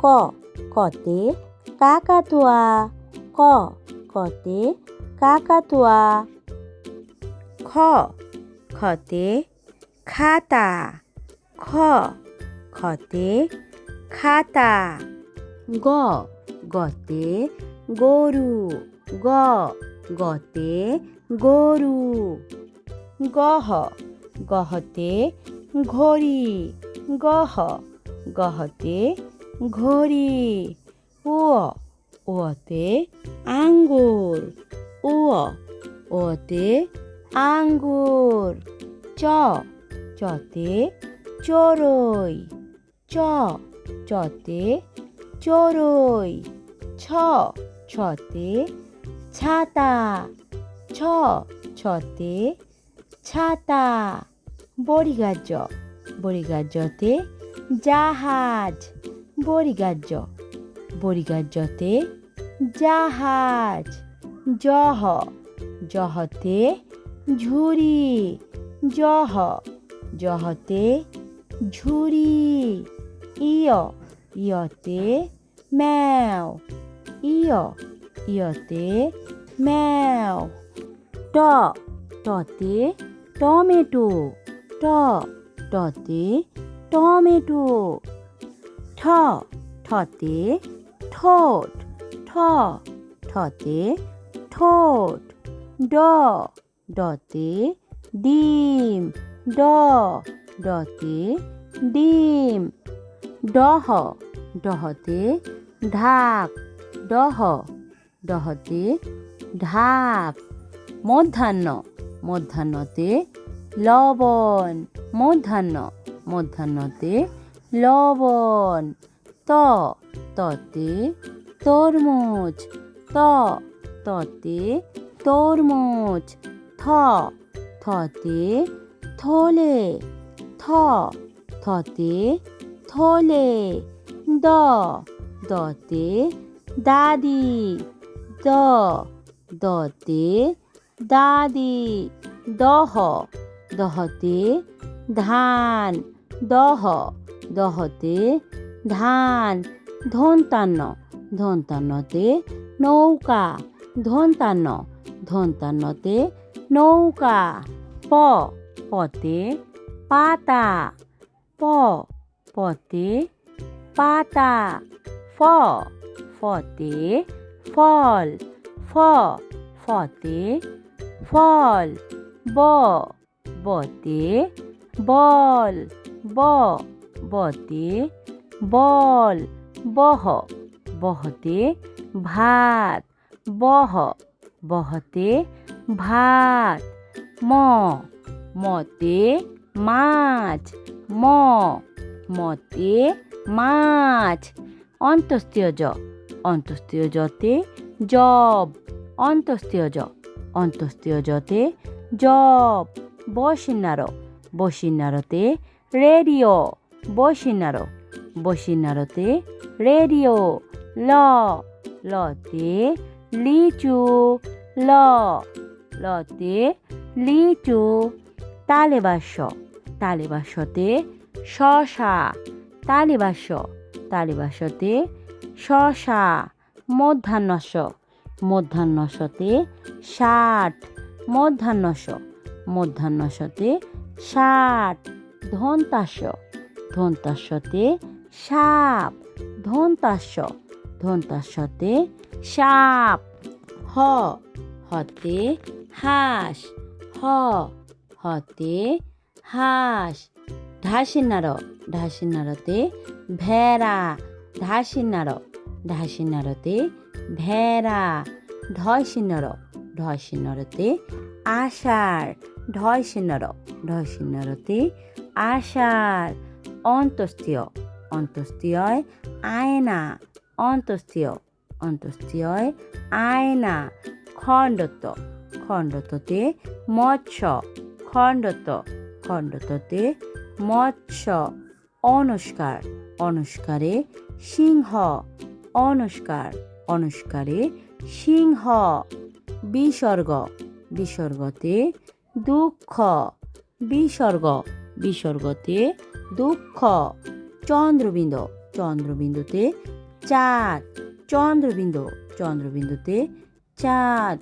ক কতে কাকাতুয়া ক কতে কাকাতুয়া খ খতে খাতা খ খতে খাতা গ গতে গরু গ গতে গরু গহ গহতে ঘড়ি গহ গহতে ঘড়ি ও ওতে আঙ্গুর ও ওতে আঙ্গুর চ চতে চড়ুই চ চতে চড়ুই ছ ছতে ছাতা ছ ছতে ছাতা বড়িগাজ বড়িগাজতে জাহাজ বড়িগাজ বড়িগাজতে জাহাজ জহ জহতে ঝুড়ি জহ জহতে ঝুড়ি ইয় ইয়তে ম্যাও ইয় ইয়তে ম্যাও ট টতে টমেটো ট টতে টমেটো ঠ ঠতে ঠোঁট ঠ ঠতে ঠোঁট ড ডতে ডিম ড ডতে ডিম ডহ ডহতে ঢাক ডহ ডহতে ঢাক মধ্যাহ্ন মধ্যাহ্নতে লবণ মধ্যাহ্ন মধ্যাহ্নতে লবণ ত ততে তরমুজ ত ততে তরমুজ থ থতে থলে থ থতে থলে দ দতে দাদি দ দতে দাদি দহ দহতে ধান দহ দহতে ধান ধন্তান্ন ধন্তান্নতে নৌকা ধন্তান্ন ধন্তান্নতে নৌকা প পতে পাতা প পতে পাতা ফ ফতে ফল ফ ফতে ফল ব বতে বল ব বতে বল বহ বহতে ভাত বহ বহতে ভাত ম মতে মাছ ম মতে মাছ অন্তস্তীয় জ অন্তস্তীয় জতে জব অন্তস্তীয় জ অন্তস্তীয় জতে জব বসিন্নার বসিন্নারতে রেডিও বসিন্নার বসিন্নারতে রেডিও ল লতে লিচু ল লতে লিচু তালেবাস্য তালেবাস্যতে শশা তালিবাস্য তালিবাস্যতে শশা মধ্যাহ্নস্য মধ্যাহ্নস্যতে ষাট মধ্যাহ্নস্য মধ্যাহ্নস্যতে ষাট ধন্তাস্য ধন্তাস্যতে সাপ ধন্তাস্য ধন্তাস্যতে সাপ হ হতে হাঁস হ হতে হাঁস ঢাসিন্নার ঢাসিন্নারতে ভেড়া ঢাসিন্নার ঢাসিন্নারতে ভেড়া ঢয়সিন্নর ঢয়সিন্নরতে আষাঢ় ঢয়সিন্নর ঢয়সিন্নরতে আষাঢ় অন্তস্তীয় অন্তস্তীয় আয়না অন্তস্তীয় অন্তস্তীয় আয়না খণ্ডত্ব খণ্ডত্বতে মৎস্য খণ্ডত্ব খণ্ডত্বতে মৎস্য অনুষ্কার অনুষ্কারে সিংহ অনুষ্কার অনুষ্কারে সিংহ বিসর্গ বিসর্গতে দুঃখ বিসর্গ বিসর্গতে দুঃখ চন্দ্রবিন্দু চন্দ্রবিন্দুতে চাঁদ, চন্দ্রবিন্দু, চন্দ্রবিন্দুতে চাঁদ।